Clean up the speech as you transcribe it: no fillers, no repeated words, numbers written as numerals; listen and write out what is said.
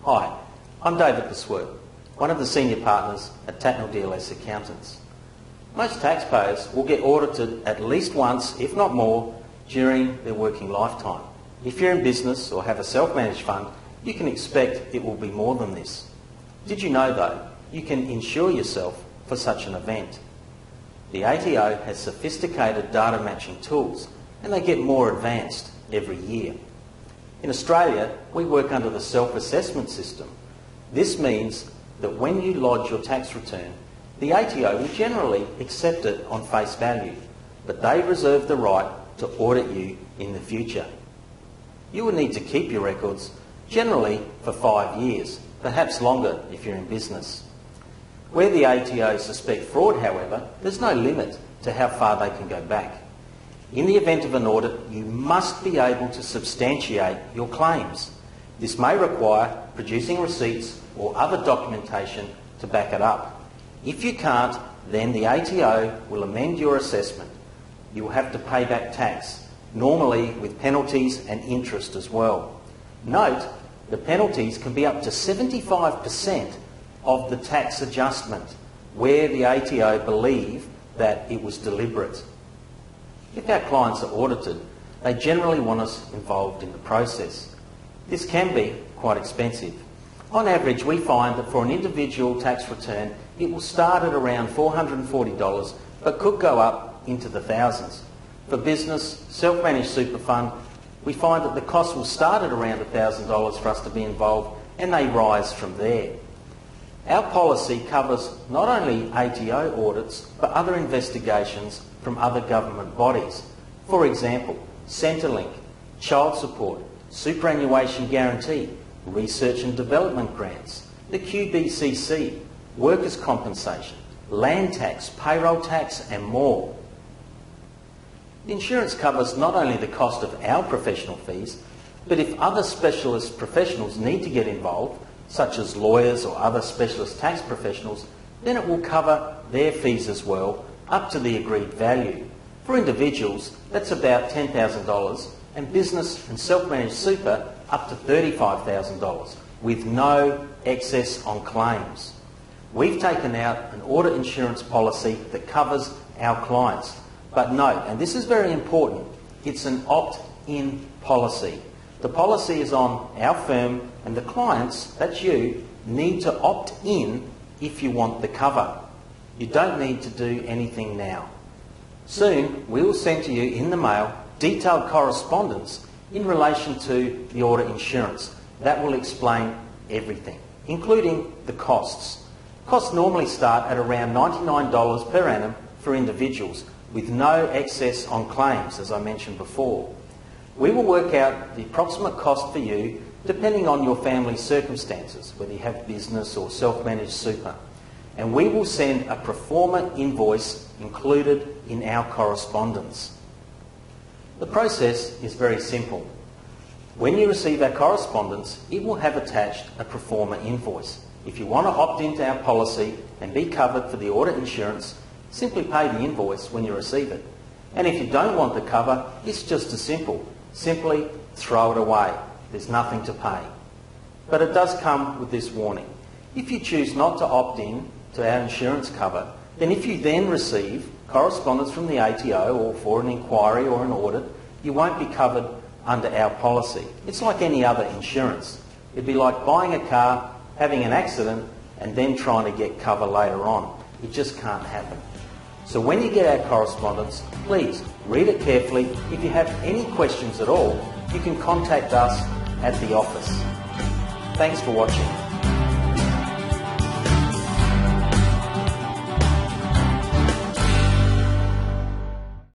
Hi, I'm David Besworth, one of the senior partners at Tatnell-DLS Accountants. Most taxpayers will get audited at least once, if not more, during their working lifetime. If you're in business or have a self-managed fund, you can expect it will be more than this. Did you know though, you can insure yourself for such an event? The ATO has sophisticated data matching tools and they get more advanced every year. In Australia, we work under the self-assessment system. This means that when you lodge your tax return, the ATO will generally accept it on face value, but they reserve the right to audit you in the future. You will need to keep your records generally for 5 years, perhaps longer if you're in business. Where the ATO suspect fraud, however, there's no limit to how far they can go back. In the event of an audit, you must be able to substantiate your claims. This may require producing receipts or other documentation to back it up. If you can't, then the ATO will amend your assessment. You will have to pay back tax, normally with penalties and interest as well. Note, the penalties can be up to 75% of the tax adjustment, where the ATO believe that it was deliberate. If our clients are audited, they generally want us involved in the process. This can be quite expensive. On average, we find that for an individual tax return, it will start at around $440, but could go up into the thousands. For business, self-managed super fund, we find that the cost will start at around $1,000 for us to be involved, and they rise from there. Our policy covers not only ATO audits, but other investigations from other government bodies. For example, Centrelink, child support, superannuation guarantee, research and development grants, the QBCC, workers' compensation, land tax, payroll tax and more. The insurance covers not only the cost of our professional fees, but if other specialist professionals need to get involved, such as lawyers or other specialist tax professionals, then it will cover their fees as well, up to the agreed value. For individuals, that's about $10,000, and business and self-managed super up to $35,000, with no excess on claims. We've taken out an audit insurance policy that covers our clients. But note, and this is very important, it's an opt-in policy. The policy is on our firm, and the clients, that's you, need to opt in if you want the cover. You don't need to do anything now. Soon, we will send to you in the mail detailed correspondence in relation to the audit insurance. That will explain everything, including the costs. Costs normally start at around $99 per annum for individuals, with no excess on claims, as I mentioned before. We will work out the approximate cost for you depending on your family's circumstances, whether you have business or self-managed super. And we will send a pro forma invoice included in our correspondence. The process is very simple. When you receive our correspondence, it will have attached a pro forma invoice. If you want to opt into our policy and be covered for the audit insurance, simply pay the invoice when you receive it. And if you don't want the cover, it's just as simple. Simply throw it away. There's nothing to pay. But it does come with this warning. If you choose not to opt in to our insurance cover, then if you then receive correspondence from the ATO or for an inquiry or an audit, you won't be covered under our policy. It's like any other insurance. It'd be like buying a car, having an accident, and then trying to get cover later on. It just can't happen. So when you get our correspondence, please read it carefully. If you have any questions at all, you can contact us at the office. Thanks for watching.